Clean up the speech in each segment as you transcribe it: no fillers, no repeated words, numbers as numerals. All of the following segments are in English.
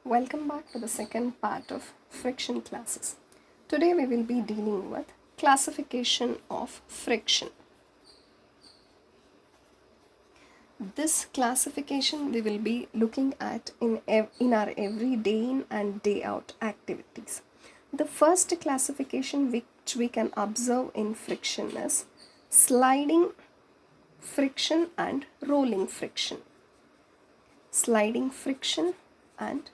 Welcome back to the second part of friction classes. Today we will be dealing with classification of friction. This classification we will be looking at in our everyday in and day out activities. The first classification which we can observe in friction is sliding friction and rolling friction. Sliding friction and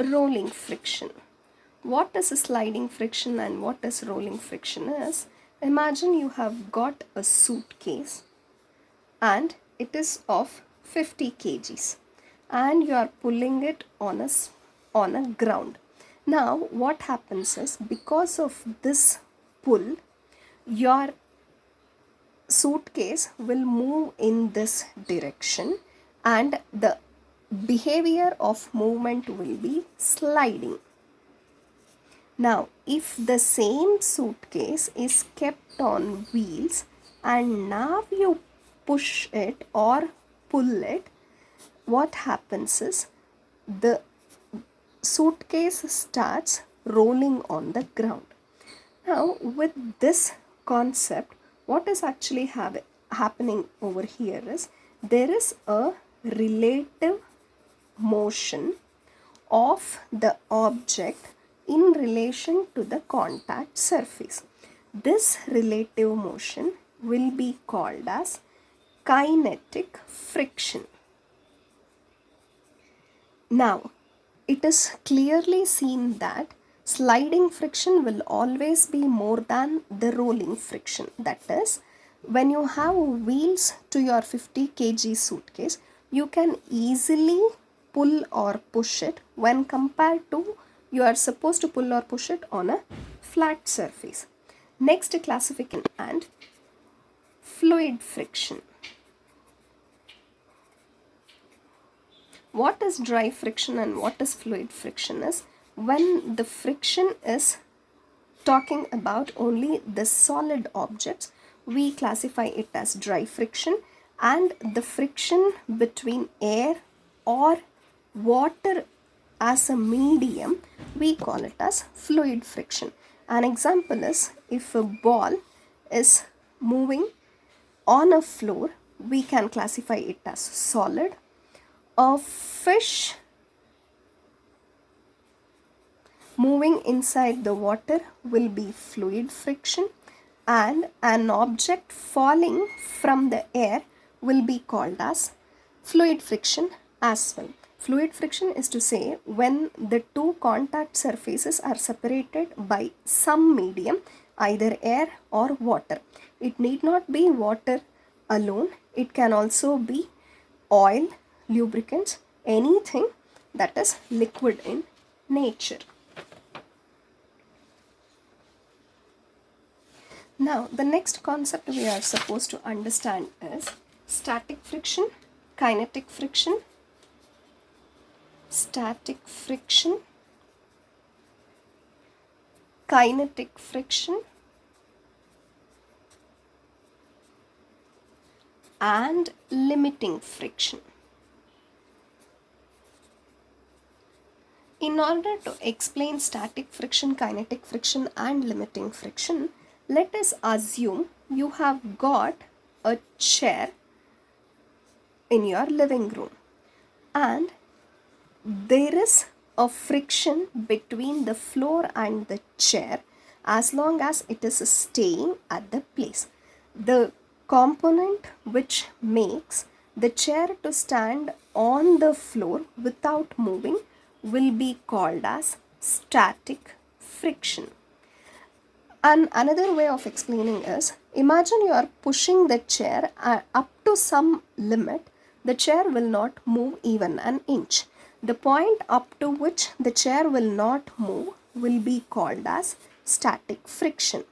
rolling friction. What is a sliding friction and what is rolling friction is, imagine you have got a suitcase and it is of 50 kgs and you are pulling it on a ground. Now what happens is, because of this pull, your suitcase will move in this direction and the behavior of movement will be sliding. Now, if the same suitcase is kept on wheels and now you push it or pull it, what happens is the suitcase starts rolling on the ground. Now, with this concept, what is actually happening over here is there is a relative motion of the object in relation to the contact surface. This relative motion will be called as kinetic friction. Now, it is clearly seen that sliding friction will always be more than the rolling friction. That is, when you have wheels to your 50 kg suitcase, you can easily pull or push it when compared to you are supposed to pull or push it on a flat surface. Next classification and fluid friction. What is dry friction and what is fluid friction is, when the friction is talking about only the solid objects, we classify it as dry friction, and the friction between air or water as a medium, we call it as fluid friction. An example is, if a ball is moving on a floor, we can classify it as solid. A fish moving inside the water will be fluid friction, and an object falling from the air will be called as fluid friction as well. Fluid friction is to say when the two contact surfaces are separated by some medium, either air or water. It need not be water alone, it can also be oil, lubricants, anything that is liquid in nature. Now, the next concept we are supposed to understand is static friction, kinetic friction, static friction, kinetic friction, and limiting friction. In order to explain static friction, kinetic friction, and limiting friction, let us assume you have got a chair in your living room and there is a friction between the floor and the chair as long as it is staying at the place. The component which makes the chair to stand on the floor without moving will be called as static friction. And another way of explaining is, imagine you are pushing the chair up to some limit, the chair will not move even an inch. The point up to which the chair will not move will be called as static friction.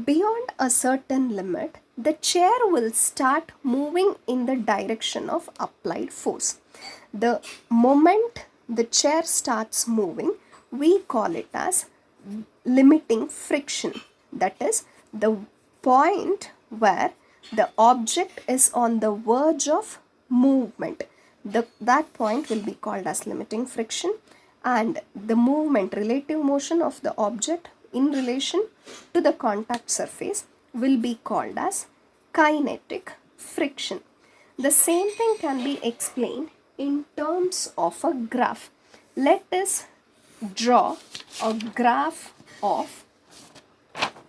Beyond a certain limit, the chair will start moving in the direction of applied force. The moment the chair starts moving, we call it as limiting friction. That is the point where the object is on the verge of movement. that point will be called as limiting friction, and the movement, relative motion of the object in relation to the contact surface will be called as kinetic friction. The same thing can be explained in terms of a graph. Let us draw a graph of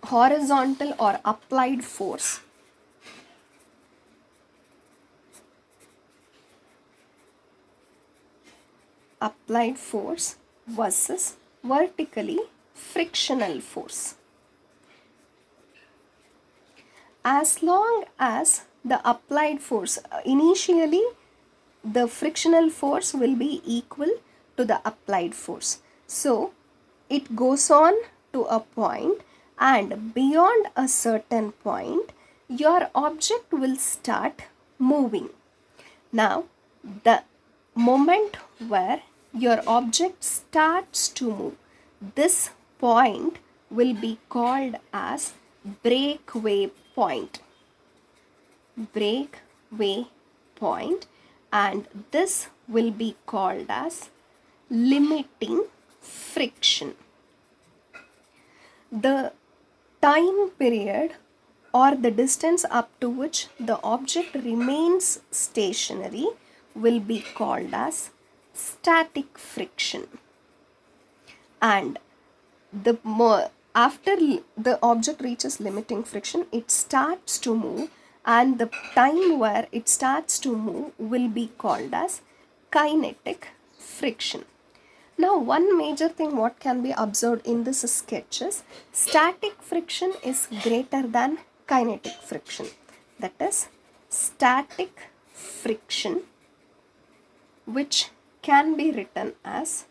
horizontal or applied force. Applied force versus vertically frictional force. As long as the applied force, initially the frictional force will be equal to the applied force. So it goes on to a point, and beyond a certain point your object will start moving. Now the moment where your object starts to move, this point will be called as breakaway point. Breakaway point, and this will be called as limiting friction. The time period or the distance up to which the object remains stationary will be called as static friction. And after the object reaches limiting friction, it starts to move, and the time where it starts to move will be called as kinetic friction. Now, one major thing what can be observed in this sketch is static friction is greater than kinetic friction. That is, static friction, which can be written as